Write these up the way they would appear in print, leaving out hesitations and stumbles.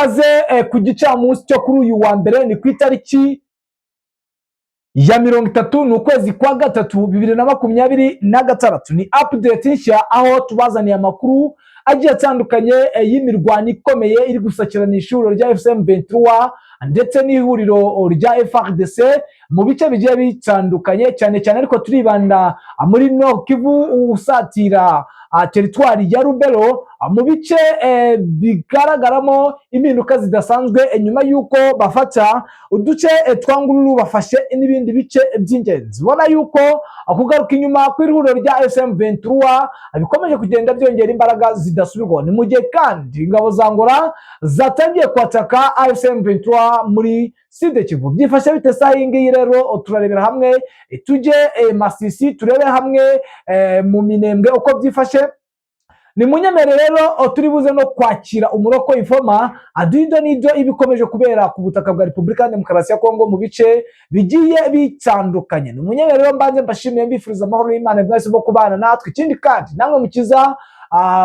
ikaze ku gicamunsi cyo kuri uyu wa mbere ni ku itariki ya 30 n'ukwezi kwa gatatu 2026 ni update nshya aho tubazaniye amakuru agiye atandukanye y'imirwano ikomeye iri gusakirana ishuri rya FCM 23 ndetse n'ihuriro rya FARDC mu bice bigiye bitandukanye cyane ariko turibanda muri Nord Kivu usatira teritwari ya Rubero mu bice bigaragaramo impinduka zidasanzwe nyuma yuko bafata uduce twangururu bafashe n'ibindi bice by'ingenzi. Bona yuko akugaruka inyuma kw'ihuriro rya FCM 23 bikomeje kugenda byongera imbaraga zidasubirwaho. Ni mu gihe kandi ingabo za Angola zatangiye kwataka FCM 23 muri Sud Kivu. Byifashe bite sayingi rero turarebera hamwe tujye Masisi turebe hamwe mu Minembwe uko byifashe. Ni munyemere rero turi buze no kwakira umuroko informa aduido nido ibikomeje kubera ku butaka bwa Republika ya Demokarasi ya Kongo mu bice bigiye bitandukanye. Ni munyemere rero mbanze mbashimiye mbifuriza amahoro y'Imana bwese bwo kubana natwe. Ikindi kandi namwe mukiza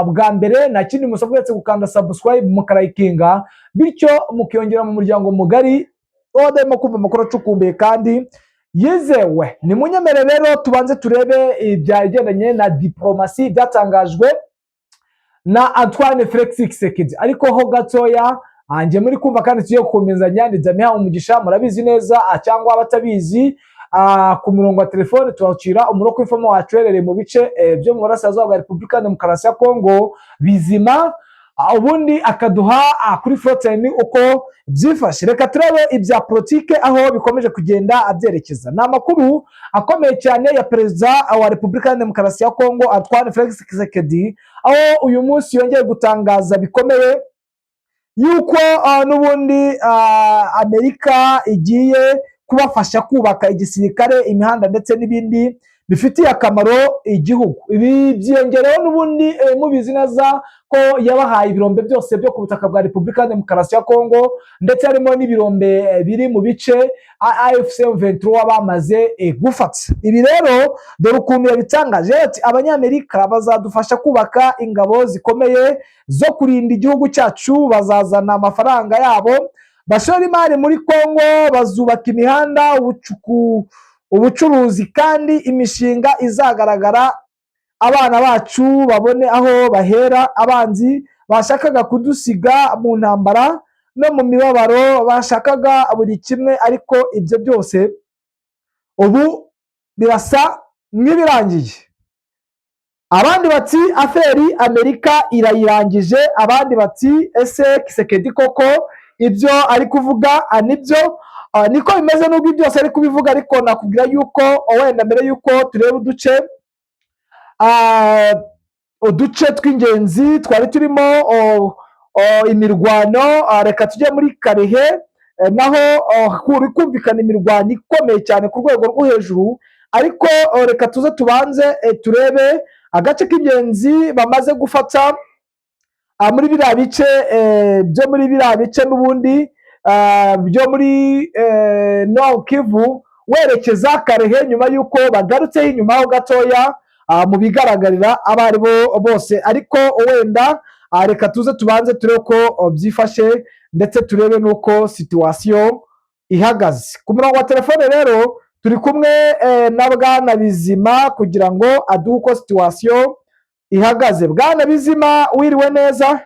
bwa mbere na kindi musabwetse gukanda subscribe mukarayikinga bityo mukiyongera mu muryango mugari odemo kumva makuru cukumbuye kandi yizewe. Ni munyemere rero tubanze turebe ibyagendanye na diplomasi byatangajwe na Antoine Felix Tshisekedi. Ariko ho gatoya anje muri kumva kandi tugiye gukomezanya ni Damiha umugisha murabizi neza cyangwa abatabizi ku murongo wa telefone twacira umuroko w'ifamo wacerere mu bice byo mu burasirazuba bwa Republika ya Demokarasi ya Kongo bizima ubundi akaduha kuri Flotine uko byifashe. Reka turebe ibya politike aho bikomeje kugenda abyerekeza. Na makuru akomeye cyane ya perezida wa Republika ya Demokarasi ya Kongo Antoine Felix Tshisekedi aho uyu munsi yongeye gutangaza bikomeye yuko n'ubundi Amerika igiye kubafasha kubaka igisirikare, imihanda ndetse n'ibindi bifitiye akamaro igihugu. Ibi byiyongereho n'ubundi mubizi neza ko yabahaye ibirombe byose byo ku butaka bwa Republika ya Demokarasi ya Kongo ndetse harimo n'ibirombe biri mu bice AFCM 23 bamaze gufata. Ibi rero dore ukuntu yabitangaje ati abanyamerika bazadufasha kubaka ingabo zikomeye zo kurinda igihugu cyacu, bazazana amafaranga yabo bashora imari muri Kongo, bazubaka imihanda, ubucuruzi kandi imishinga izagaragara abana bacu babone aho bahera. Abanzi bashakaga kudusiga mu ntambara no mu mibabaro, bashakaga buri kimwe, ariko ibyo byose ubu birasa nk'ibirangiye. Abandi bati aferi Amerika irayirangije, abandi bati ese Tshisekedi koko ibyo ari kuvuga nibyo niko bimeze. Nubwo byose ari kubivuga ariko nakubwira yuko wenda mbere yuko tureba uduce tw'ingenzi twari turimo imirwano, reka tujye muri Karehe naho kuri kumvikana imirwano ikomeye cyane ku rwego rwo hejuru. Ariko reka tuze tubanze turebe agace k'ingenzi bamaze gufata muri biriya bice byo muri biriya bice n'ubundi byo muri Nord Kivu werekeza Karehe nyuma yuko bagarutseho inyuma ho gatoya mu bigaragarira abari bo bose. Ariko wenda reka tuze tubanze turebe ko byifashe ndetse turebe nuko situation ihagaze. Ku murongo wa telefone rero turi kumwe na Bwana Bizima kugira ngo aduhe uko situation ihagaze. Bwana Bizima wiriwe neza?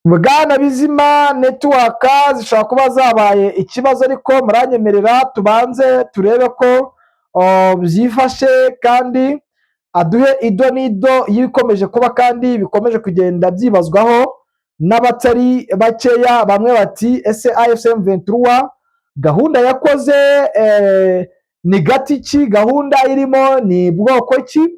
Bwana Bizima network zishobora kuba zabaye ikibazo ariko muranyemerera tubanze turebe ko byifashe kandi aduhe ido nido yikomeje kuba kandi bikomeje kugenda byibazwaho n'abatari bakeya. Bamwe bati ese AFCM 23 gahunda yakoze ni gati ki, gahunda irimo ni bwoko ki?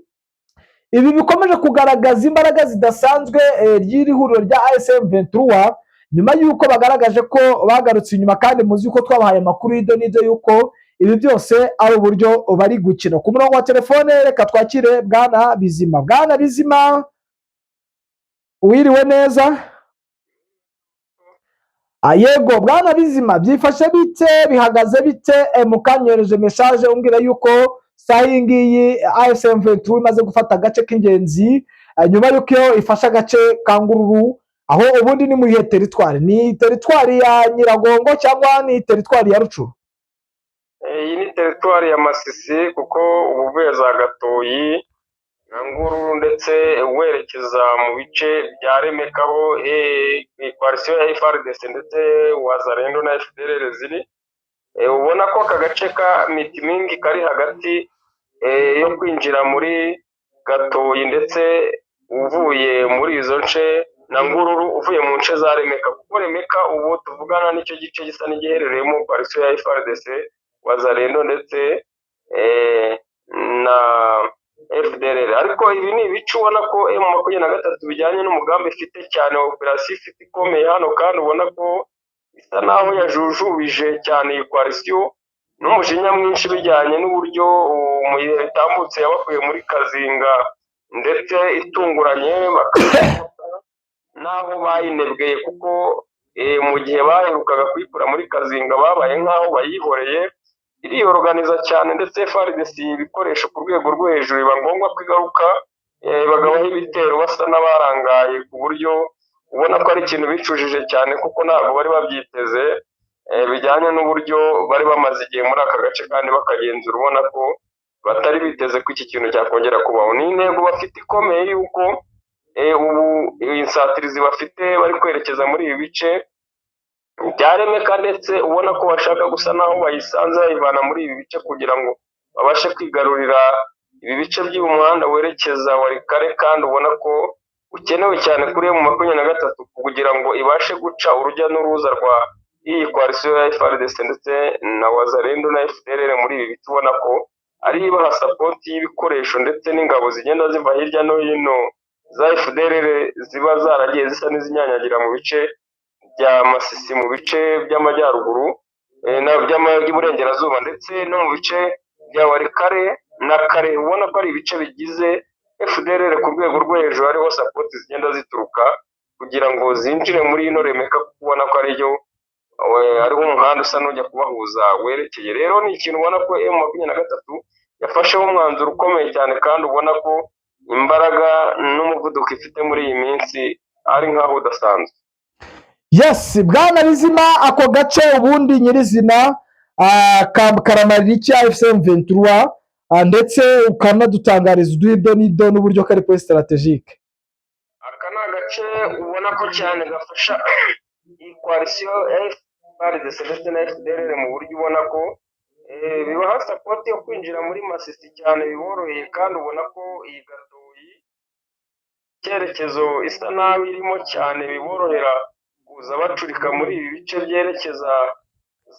Ibi bikomeje kugaragaza imbaraga zidasanzwe ry'iri huriro rya AFCM 23 nyuma yuko bagaragaje ko bagarutse inyuma, kandi muzi yuko twabahaye amakuru y'ido nido yuko ibi byose ari uburyo bari gukina. Ku murongo wa telefone reka twakire Bwana Bizima. Bwana Bizima wiriwe neza? Yego Bwana Bizima byifashe bite, bihagaze bite? Mukanyereje message umbwira yuko sayingiyi AFCM 23 imaze gufata agace k'ingenzi nyuma y'uko ifasha agace ka Ngururu, aho ubundi ni muri teritwari, ni teritwari ya Nyiragongo cyangwa ni teritwari ya Rucuru? Iyi ni teritwari ya Masisi, kuko ubu uvuye za Gatoyi na Ngururu ndetse werekeza mu bice bya Remeka aho koalisiyo ya FARDC ndetse Wazalendo na FDLR ziri, ubona ko aka gace ka Mitimingi kari hagati yo kwinjira muri Gatoyi ndetse uvuye muri izo nce na Ngururu uvuye mu nce za Remeka, kuko Remeka ubu tuvugana nicyo gice gisa n'igiherereyemo koalisiyo ya FARDC, Wazalendo ndetse na FDLR. Ariko ibi ni ibice ubona ko M23 bijyanye n'umugambi ifite cyane, operasiyo ifite ikomeye hano, kandi ubona ko isa naho yajujubije cyane iyi koalisiyo n'umujinya mwinshi bijyanye n'uburyo mu gihe bitambutse yabakuye muri Kazinga ndetse itunguranye naho bayinebweye, kuko mu gihe baherukaga kuyikura muri Kazinga babaye nk'aho bayihoreye, iriyoruganiza cyane ndetse FARDC ibikoresho ku rwego rwo hejuru, biba ngombwa ko igaruka bagabaho ibitero basa n'abarangaye, ku buryo ubona ko ari ikintu bicujije cyane, kuko ntabwo bari babyiteze, bijyanye n'uburyo bari bamaze igihe muri aka gace kandi bakagenzura, ubona ko batari biteze ko iki kintu cyakongera kubaho. Ni intego bafite ikomeye y'uko ubu insatirizi bafite bari kwerekeza muri ibi bice bya Remeka, ndetse ubona ko bashaka gusa naho bayisanze bayivana muri ibi bice kugira ngo babashe kwigarurira ibi bice by'uyu muhanda werekeza Walikale, kandi ubona ko ukenewe cyane kuri M23 kugira ngo ibashe guca urujya n'uruza rwa iyi koalisiyo ya FARDC ndetse na Wazalendo na FDLR muri ibi bice, ubona ko ari ibaha support y'ibikoresho ndetse n'ingabo zigenda ziva hirya no hino za FDLR ziba zaragiye zisa n'izinyanyagira mu bice bya Masisi, mu bice by'amajyaruguru by'uburengerazuba ndetse no mu bice bya Walikale na Kare, ubona ko ari ibice bigize FDLR ku rwego rwo hejuru, hariho support zigenda zituruka kugira ngo zinjire muri ino Remeka, kuko ubona ko ariyo hariho umuhanda usa n'ujya kubahuza werekeye. Rero ni ikintu ubona ko M23 yafasheho umwanzuro ukomeye cyane, kandi ubona ko imbaraga n'umuvuduko ifite muri iyi minsi ari nk'aho udasanzwe. Yes, bwana Bizima, ako gace ubundi nyirizina karamarira iki M23, ndetse ukanadutangariza uduhido n'ido n'uburyo kari kuri strategique? Aka ni agace ubona ko cyane gafasha iyi koalisiyo FARDC ndetse na FDLR mu buryo ubona ko bibaha support yo kwinjira muri Masisi cyane biboroheye, kandi ubona ko iyi Gatoyi icyerekezo isa nabi irimo cyane biborohera kuza bacurika muri ibi bice byerekeza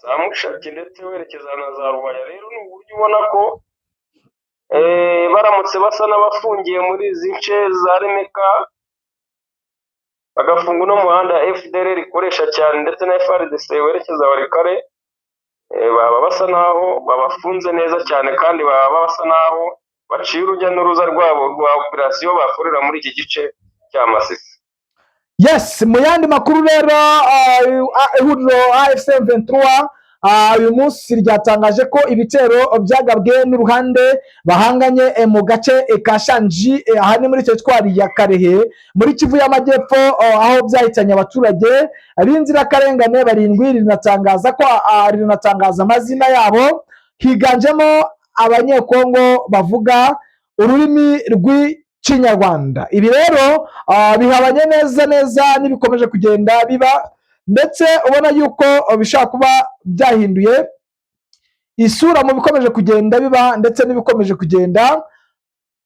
za Mushaki ndetse werekeza na za Rubaya. Rero ni uburyo ubona ko baramutse basa n'abafungiye muri izi nce za Remeka, bagafunga uno muhanda FDLR ikoresha cyane ndetse na FARDC werekeza Walikale, baba basa naho babafunze neza cyane, kandi baba basa naho baciye urujya n'uruza rwabo rwa operasiyo bakorera muri iki gice cya Masisi. Yes, mu yandi makuru rero ihuriro AFC/M23 uyu munsi ryatangaje ko ibitero byagabwe n'uruhande bahanganye mu gace ka Shanji, aha ni muri teritwari ya Karehe muri Kivu y'Amajyepfo, aho byahitanye abaturage b'inzirakarengane barindwi. Rinatangaza amazina yabo, higanjemo abanyekongo bavuga ururimi rw'Ikinyarwanda. Ibi rero bihabanye neza n'ibikomeje kugenda biba, ndetse ubona yuko bishobora kuba byahinduye isura mu bikomeje kugenda biba ndetse n'ibikomeje kugenda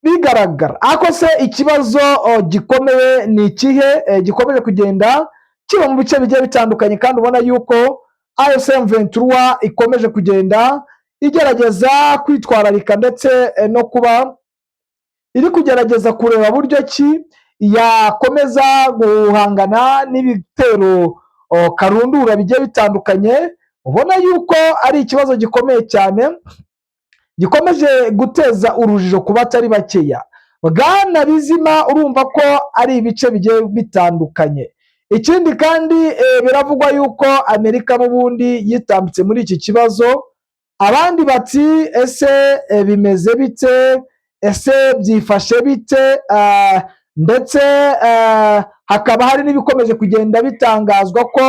bigaragara. Ako se ikibazo gikomeye ni ikihe gikomeje kugenda kiba mu bice bigiye bitandukanye, kandi ubona yuko AFC/M23 ikomeje kugenda igerageza kwitwararika ndetse no kuba iri kugerageza kureba buryo ki yakomeza guhangana n'ibitero karundura bigiye bitandukanye. Ubona yuko ari ikibazo gikomeye cyane gikomeje guteza urujijo ku batari bakeya. Bwana Bizima, urumva ko ari ibice bigiye bitandukanye. Ikindi kandi biravugwa yuko Amerika n'ubundi yitambitse muri iki kibazo. Abandi bati ese bimeze bite, ese byifashe bite ndetse hakaba hari n'ibikomeje kugenda bitangazwa ko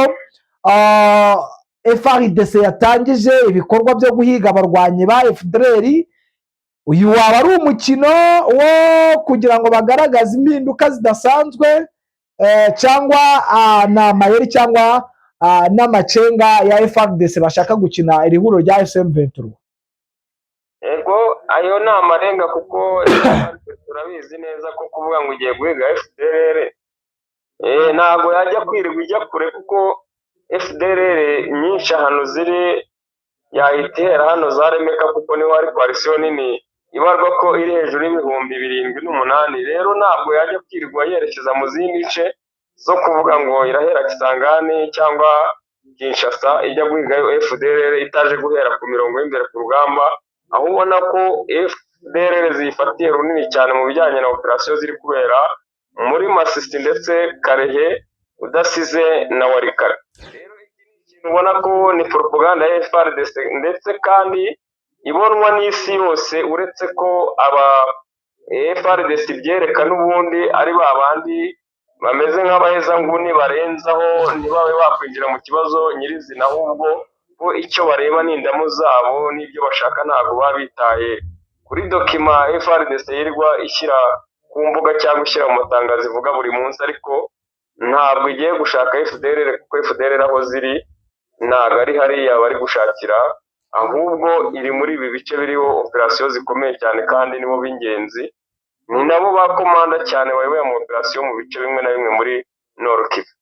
FARDC yatangije ibikorwa byo guhiga abarwanyi ba FDLR. Uyu waba ari umukino wo kugira ngo bagaragaze impinduka zidasanzwe cyangwa ni amayeri cyangwa n'amacenga ya FARDC bashaka gukina iri huriro rya SM23? Ego ayo ni amarenga kuko turabizi neza ko kuvuga ngo ugiye guhiga FDLR ntabwo yajya kwirirwa ijya kure, kuko FDLR nyinshi ahantu ziri yahitera hano za Remeka, kuko niho hari coalition nini ibarwa ko iri hejuru y'ibihumbi 78. Rero ntabwo yajya kwirirwa yerekeza mu zindi nce zo kuvuga ngo irahera Kisangani cyangwa Kinshasa ijya guhigayo FDLR itaje guhera ku mirongo y'imbere ku rugamba, aho ubona ko FDLR zifatiye runini cyane mu bijyanye na operasiyo ziri kubera muri Masisi ndetse Karehe udasize na Warikare. Rero ikintu ubona ko ni propaganda ya FARDC ndetse kandi ibonwa n'isi yose, uretse ko aba FARDC byereka n'ubundi ari babandi bameze nk'abahezanguni barenzaho ntibabe bakwinjira mu kibazo nyirizina, ahubwo bo icyo bareba ni indamu zabo n'ibyo bashaka, ntabwo baba bitaye kuri dokima FARDC yirirwa ishyira ku mbuga cyangwa ishyira mu matangazo ivuga buri munsi, ariko ntabwo igiye gushaka FDLR kuko FDLR aho ziri ntabwo ari hariya bari gushakira, ahubwo iri muri ibi bice biriho operasiyo zikomeye cyane kandi nibo b'ingenzi, ni nabo bakomanda cyane bayoboye mu operasiyo mu bice bimwe na bimwe muri Nord Kivu.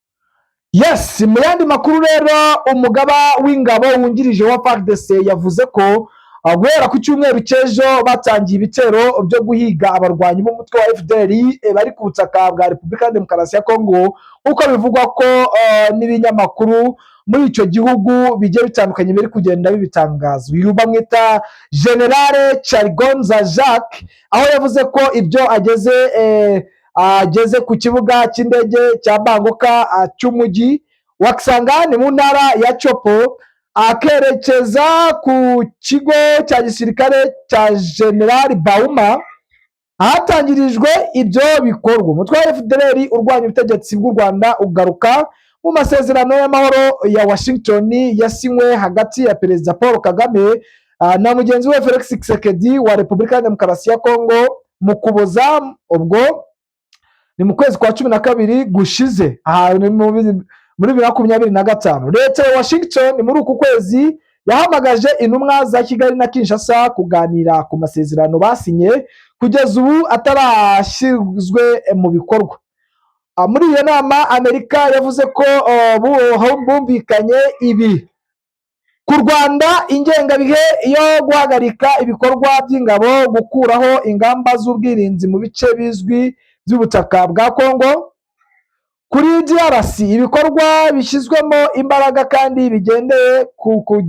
Yes, mu yandi makuru rero umugaba w'ingabo wungirije wa FARDC yavuze ko guhera ku cyumweru cy'ejo batangiye ibitero byo guhiga abarwanyi b'umutwe wa FDLR bari ku butaka bwa Repubulika ya Demokarasi ya Kongo, uko bivugwa ko n'ibinyamakuru muri icyo gihugu bigiye bitandukanye biri kugenda bibitangaza. Uyu bamwita General Charigonza Jacques, aho yavuze ko ibyo ageze ku kibuga cy'indege cya Bangoka cy'umujyi wa Kisangani mu ntara ya Chopo, akerekeza ku kigo cya gisirikare cya General Bauma ahatangirijwe ibyo bikorwa. Umutwe wa FDLR urwanya ubutegetsi bw'u Rwanda ugaruka mu masezerano y'amahoro ya Washington yasinywe hagati ya Perezida Paul Kagame na mugenzi we Felix Tshisekedi wa Repubulika ya Demokarasi ya Kongo mu Kuboza, ubwo ni mu kwezi kwa 12 gushize muri 2025. Leta ya Washington muri uku kwezi yahamagaje intumwa za Kigali na Kinshasa kuganira ku masezerano basinye kugeza ubu atarashyizwe mu bikorwa. Muri iyo nama Amerika yavuze ko bumvikanye ibi: ku Rwanda ingengabihe yo guhagarika ibikorwa by'ingabo, gukuraho ingamba z'ubwirinzi mu bice bizwi by'ubutaka bwa Kongo. Kuri DRC ibikorwa bishyizwemo imbaraga kandi bigendeye ku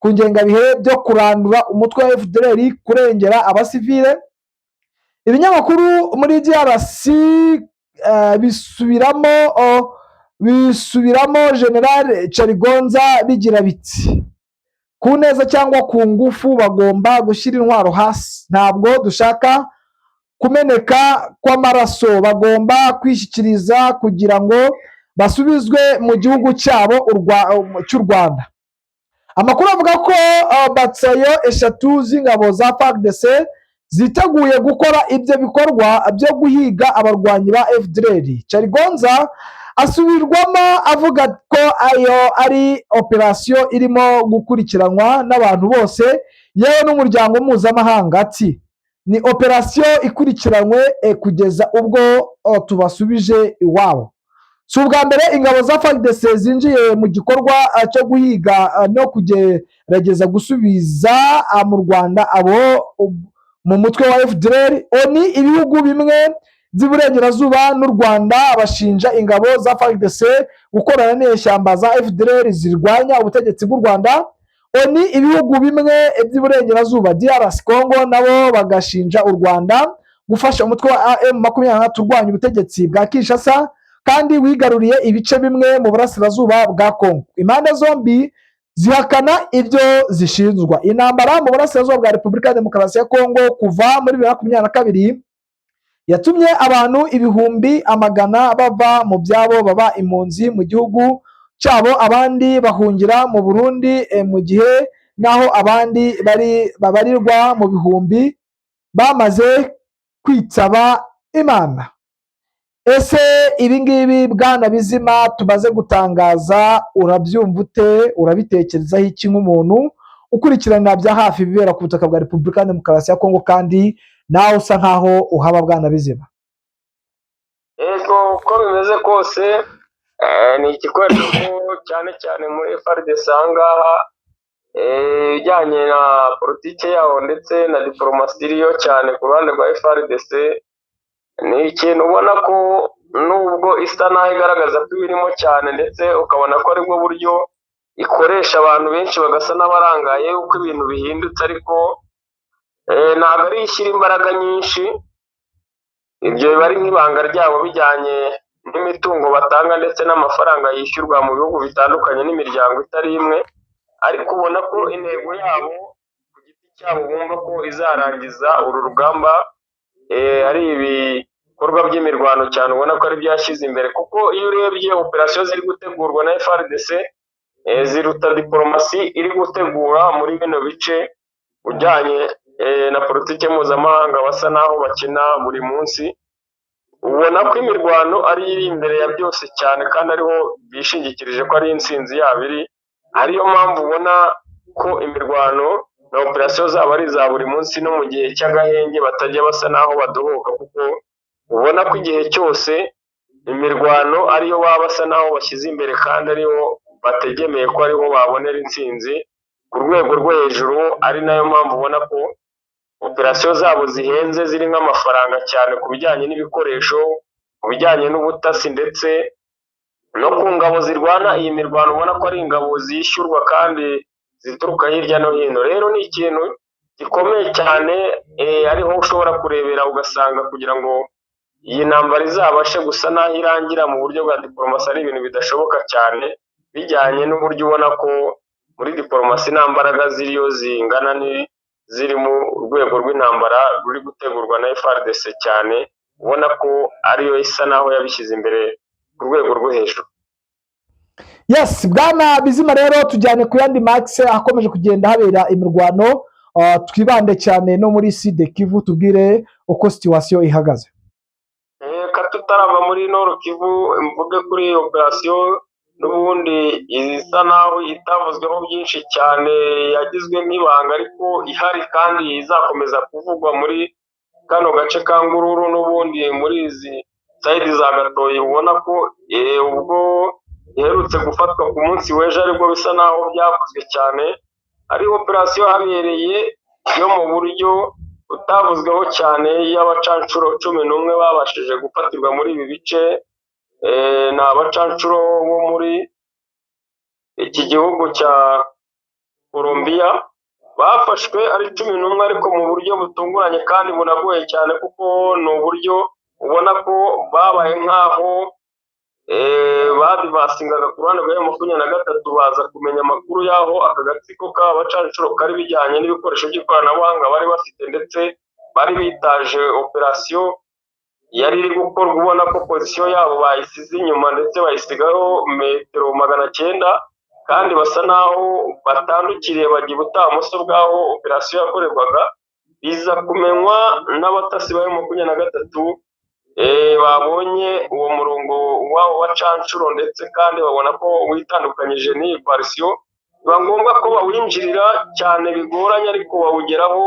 ngengabihe byo kurandura umutwe wa FDLR, kurengera abasivile. Ibinyamakuru muri DRC bisubiramo General Charigonza bigira biti: ku neza cyangwa ku ngufu bagomba gushyira intwaro hasi, ntabwo dushaka kumeneka kw'amaraso, bagomba kwishyikiriza kugira ngo basubizwe mu gihugu cyabo cy'u Rwanda. Amakuru avuga ko batsayo 3 z'ingabo za FARDC ziteguye gukora ibyo bikorwa byo guhiga abarwanyi ba FDLR. Charigonza asubirwamo avuga ko ayo ari operasiyo irimo gukurikiranwa n'abantu bose yewe n'umuryango mpuzamahanga. Ati ni operasiyo ikurikiranywe kugeza ubwo tubasubije iwabo. Si ubwa mbere ingabo za FARDC zinjiye mu gikorwa cyo guhiga no kugerageza gusubiza mu Rwanda abo mu mutwe wa FDLR. Oni ibihugu bimwe by'iburengerazuba n'u Rwanda bashinja ingabo za FARDC gukorana n'ishyamba za FDLR zirwanya ubutegetsi bw'u Rwanda. Oni ibihugu bimwe by'iburengerazuba DRC Congo nabo bagashinja u Rwanda gufasha umutwe wa M23 urwanya ubutegetsi bwa Kinshasa kandi wigaruriye ibice bimwe mu burasirazuba bwa Kongo. Impande zombi zihakana ibyo zishinzwa. Intambara mu burasirazuba bwa Repubulika ya Demokarasi ya Kongo kuva muri 2022 yatumye abantu ibihumbi amagana bava mu byabo baba impunzi mu gihugu cyabo, abandi bahungira mu Burundi, mu gihe naho abandi babarirwa mu bihumbi bamaze kwitaba Imana. Ese ibi ngibi Bwana Bizima tumaze gutangaza urabyumva ute, urabitekerezaho iki nk'umuntu ukurikirana bya hafi ibibera ku butaka bwa Repubulika ya Demokarasi ya Kongo kandi nawe usa nkaho uhaba Bwana Bizima? Yego, uko bimeze kose ni igikoresho cyane cyane muri FARDC aha ngaha, ibijyanye na politiki yaho ndetse na diporomasi iriyo cyane ku ruhande rwa FARDC, ni ikintu ubona ko nubwo isa naho igaragaza ko ibirimo cyane ndetse ukabona ko aribwo buryo ikoresha abantu benshi bagasa n'abarangaye uko ibintu bihindutse, ariko ntabwo ari ishyira imbaraga nyinshi. Ibyo biba ari nk'ibanga ryabo bijyanye n'imitungo batanga ndetse n'amafaranga yishyurwa mu bihugu bitandukanye n'imiryango itari imwe, ariko ubona ko intego yabo ku giti cyabo bumva ko izarangiza uru rugamba ari ibikorwa by'imirwano cyane, ubona ko ari byashyize imbere, kuko iyo urebye operasiyo ziri gutegurwa na FARDC ziruta diporomasi iri gutegura muri bino bice ujyanye na politiki mpuzamahanga basa naho bakina buri munsi. Ubona ko imirwano ari iri imbere ya byose cyane kandi ariho bishingikirije ko ari intsinzi yabo iri, ariyo mpamvu ubona ko imirwano na operasiyo zabo ari iza buri munsi, no mu gihe cy'agahenge batajya basa naho badohoka, kuko ubona ko igihe cyose imirwano ariyo baba basa naho bashyize imbere kandi ariho bategemeye ko ariho babonera intsinzi ku rwego rwo hejuru. Ari nayo mpamvu ubona ko operasiyo zabo zihenze ziri nk'amafaranga cyane ku bijyanye n'ibikoresho, ku bijyanye n'ubutasi ndetse no ku ngabo zirwana iyi mirwano, ubona ko ari ingabo zishyurwa kandi zituruka hirya no hino. Rero ni ikintu gikomeye cyane, ariho ushobora kurebera ugasanga kugira ngo iyi ntambara izabashe gusa naho irangira mu buryo bwa diporomasi ari ibintu bidashoboka cyane, bijyanye n'uburyo ubona ko muri diporomasi nta mbaraga ziriyo zingana ziri mu rwego rw'intambara ruri gutegurwa na FARDC cyane, ubona ko ariyo isa naho yabishyize imbere ku rwego rwo hejuru. Yes, Bwana Bizima, rero tujyane ku yandi max akomeje kugenda habera imirwano, twibande cyane no muri Sud Kivu, tubwire uko situation ihagaze. Reka tutarava muri Nord Kivu mvuge kuri operasiyo n'ubundi isa naho itavuzweho byinshi cyane, yagizwe nk'ibanga ariko ihari kandi izakomeza kuvugwa muri kano gace ka Ngururu n'ubundi muri izi sayidi za Gatoyi. Ubona ko ubwo iherutse gufatwa ku munsi w'ejo aribwo bisa naho byavuzwe cyane, ari operasiyo habereye yo mu buryo utavuzweho cyane y'abacancuro 11 babashije gufatirwa muri ibi bice. Ni abacancuro bo muri iki gihugu cya Colombia bafashwe ari 11 ariko mu buryo butunguranye kandi bunagoye cyane, kuko ni uburyo ubona ko babaye nk'aho badivasingaga ku ruhande rwa M23 baza kumenya amakuru y'aho aka gatsiko k'abacancuro kari bijyanye n'ibikoresho by'ikoranabuhanga bari bafite, ndetse bari bitaje operasiyo yari iri gukorwa, ubona ko pozisiyo yabo bayisize inyuma ndetse bayisigaho metero 900 kandi basa naho batandukiriye bajya ibutamoso bw'aho operasiyo yakorerwaga. Biza kumenywa n'abatasi ba M23 babonye uwo murongo w'abo bacancuro ndetse kandi babona ko witandukanyije n'iyi koalisiyo, biba ngombwa ko bawinjirira cyane bigoranye ariko bawugeraho,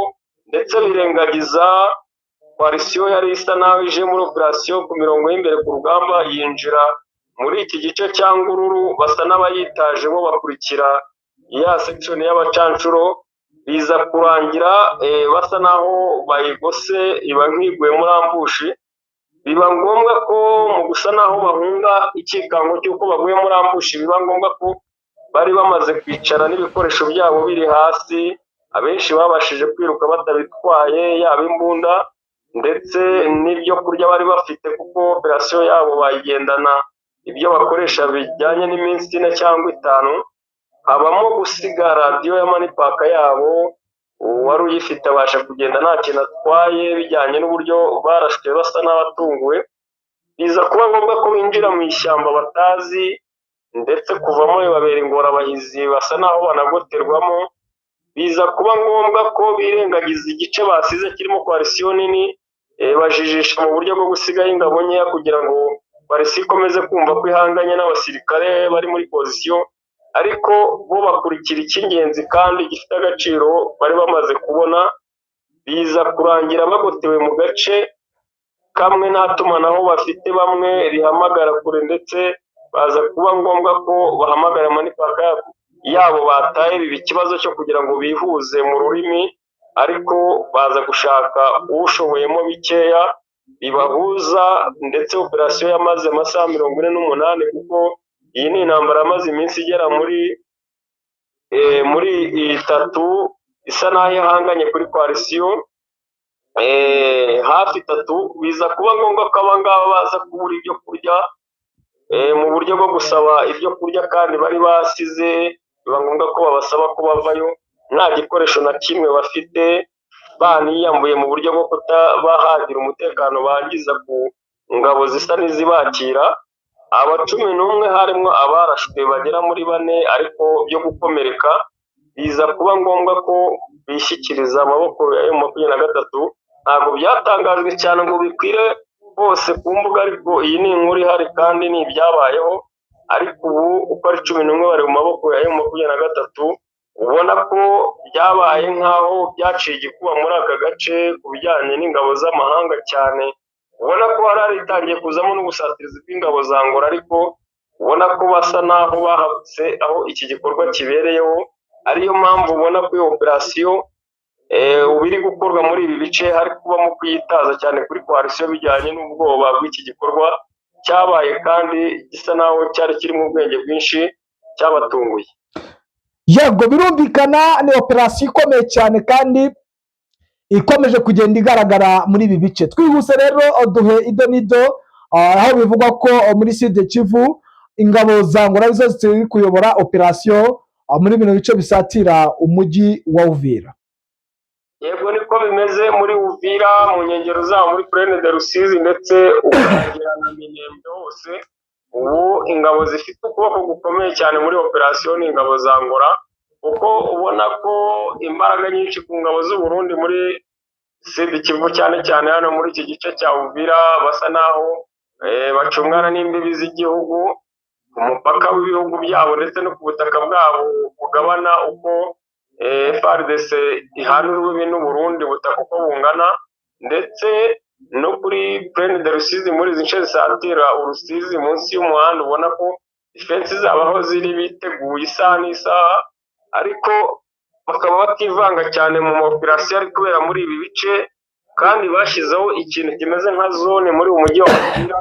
ndetse birengagiza koalisiyo yari isa naho ije muri operasiyo ku mirongo y'imbere ku rugamba, yinjira muri iki gice cya Ngururu basa n'abayitaje bo bakurikira ya section y'abacancuro. Biza kurangira basa naho bayigose iba nkiguye muri ambushi, biba ngombwa ko mu gusa naho bahunga ikikango cy'uko baguye muri ambushi, biba ngombwa ko bari bamaze kwicara n'ibikoresho byabo biri hasi. Abenshi babashije kwiruka batabitwaye, yaba imbunda ndetse n'ibyo kurya bari bafite, kuko operasiyo yabo bayigendana ibyo bakoresha bijyanye n'iminsi 4 cyangwa 5. Habamo gusiga radiyo ya manipaka yabo, uwari uyifite abasha kugenda nta kintu atwaye, bijyanye n'uburyo barashwe basa n'abatunguwe. Biza kuba ngombwa ko binjira mu ishyamba batazi, ndetse kuvamo bibabera ingorabahizi, basa n'aho banagoterwamo. Biza kuba ngombwa ko birengagiza igice basize kirimo koalisiyo nini, bajijisha mu buryo bwo gusigaho ingabo nkeya kugira ngo koalisiyo ikomeze kumva ko ihanganye n'abasirikare bari muri pozisiyo, ariko bo bakurikira icy'ingenzi kandi gifite agaciro bari bamaze kubona. Biza kurangira bagotewe mu gace kamwe, nta tumanaho bafite, bamwe rihamagara kure, ndetse baza kuba ngombwa ko bahamagara manipaka yabo bataye, biba ikibazo cyo kugira ngo bihuze mu rurimi, ariko baza gushaka ushoboyemo bikeya bibahuza, ndetse operasiyo yamaze amasaha 48, kuko iyi ni intambara yamaze iminsi igera muri 3, isa n'aho ihanganye kuri koalisiyo hafi 3. Biza kuba ngombwa ko abangaba baza kubura ibyo kurya mu buryo bwo gusaba ibyo kurya, kandi bari basize, biba ngombwa ko babasaba ko bavayo nta gikoresho na kimwe bafite, baniyambuye mu buryo bwo kutabahagira umutekano bangiza ku ngabo zisa n'izibakira. Aba 11 harimo abarashwe bagera muri 4 ariko byo gukomereka. Biza kuba ngombwa ko bishyikiriza amaboko ya M23. Ntabwo byatangajwe cyane ngo bikwire bose ku mbuga, ariko iyi ni inkuru ihari kandi ni ibyabayeho. Ariko ubu uko ari 11 bari mu maboko ya M23, ubona ko byabaye nk'aho byaciye igikuba muri aka gace ku bijyanye n'ingabo z'amahanga cyane. Ubona ko haritangiye kuzamo n'ubusatirizi bw'ingabo za Angola, ariko ubona ko basa n'aho bahabutse aho iki gikorwa kibereyeho. Ariyo mpamvu ubona ko iyo operasiyo biri gukorwa muri ibi bice hari kubamo kwiyitaza cyane kuri koalisiyo, bijyanye n'ubwoba bw'iki gikorwa cyabaye kandi gisa naho cyari kirimo ubwenge bwinshi, cyabatunguye. Yego, birumvikana ni operasiyo ikomeye cyane kandi ikomeje kugenda igaragara muri ibi bice. Twihuse rero duhe ido n'ido, aho bivugwa ko muri Sud Kivu ingabo za Angola arizo ziri kuyobora operasiyo muri bino bice bisatira umujyi wa Uvira. Yego, niko bimeze muri Uvira, mu nkengero zaho muri Plaine de Rusizi, ndetse ukagira na Minembwe hose. Ubu ingabo zifite ukuboko gukomeye cyane muri operasiyo ni ingabo za Angola, kuko ubona ko imbaraga nyinshi ku ngabo z'u Burundi muri Sud Kivu, cyane cyane hano muri iki gice cya Uvira, basa naho bacungana n'imbibi z'igihugu ku mupaka w'ibihugu byabo, ndetse no ku butaka bwabo bugabana uko FARDC ihana urubibi n'u Burundi butaka uko bungana, ndetse no kuri Plaine de Rusizi muri izi nce zisatira Urusizi munsi y'umuhanda, ubona ko defense zabaho ziri biteguye isaha n'isaha, ariko bakaba bativanga cyane mu operasiyo ari kubera muri ibi bice. Kandi bashyizeho ikintu kimeze nka zone muri uyu mujyi wa Uvira,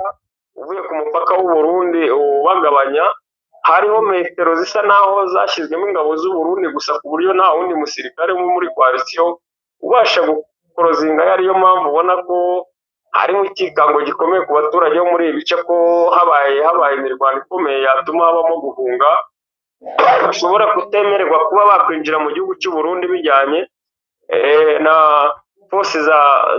uvuye ku mupaka w'u Burundi ubagabanya, hariho metero zisa naho zashyizwemo ingabo z'u Burundi gusa, ku buryo nta wundi musirikare wo muri koalisiyo ubasha gukorozinga. Ariyo mpamvu ubona ko harimo ikikango gikomeye ku baturage bo muri ibi bice ko habaye imirwano ikomeye yatuma habamo guhunga, bashobora kutemererwa kuba bakwinjira mu gihugu cy'u Burundi, bijyanye na force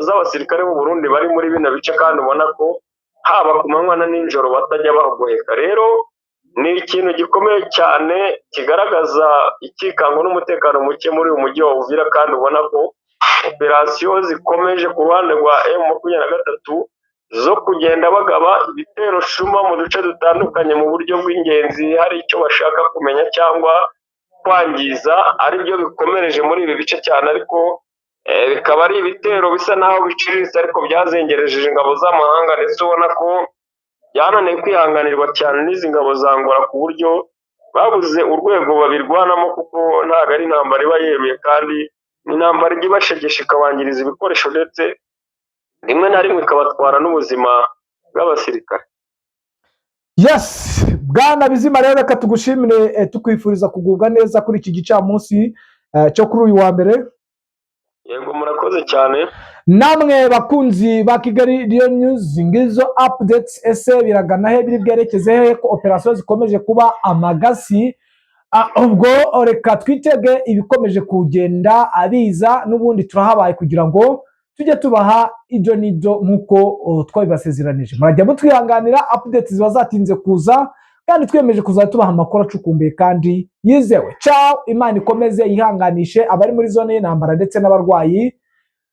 z'abasirikare b'u Burundi bari muri bino bice, kandi ubona ko haba ku manywa na nijoro batajya bagoheka. Rero ni ikintu gikomeye cyane kigaragaza ikikango n'umutekano muke muri uyu mujyi wa Uvira, kandi ubona ko operasiyo zikomeje ku ruhande rwa M23 zo kugenda bagaba ibitero shuma mu duce dutandukanye mu buryo bw'ingenzi, hari icyo bashaka kumenya cyangwa kwangiza, aribyo bikomereje muri ibi bice cyane. Ariko bikaba ari ibitero bisa naho biciriritse, ariko byazengereje ingabo z'amahanga, ndetse ubona ko byananiye kwihanganirwa cyane n'izi ngabo za Angola, ku buryo babuze urwego babirwanamo, kuko ntabwo ari intambara iba yeruye, kandi ni intambara ijya ibashegesha ikabangiriza ibikoresho, ndetse rimwe na rimwe ikabatwara n'ubuzima bw'abasirikare. Yes, Bwana Bizima, rero reka tugushimire, tukwifuriza kugubwa neza kuri iki gicamunsi cyo kuri uyu wa mbere. Yego, murakoze cyane. Namwe bakunzi ba Kigali Real News, ngizo updates. Ese biragana he, biri bwerekeze he ko operasiyo zikomeje kuba amagasi ubwo reka twitege ibikomeje kugenda abiza n'ubundi turahabaye kugira ngo tujye tubaha ibyo n'ibyo nk'uko twabibasezeranije. Murajya mutwihanganira, updates ziba zatinze kuza kandi twiyemeje kuzajya tubaha amakuru acukumbuye kandi yizewe. Ciao, Imana ikomeze yihanganishe abari muri zone y'intambara ndetse n'abarwayi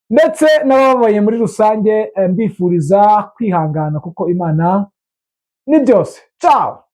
ndetse n'abababaye muri rusange, mbifuriza kwihangana kuko Imana ni byose. Ciao.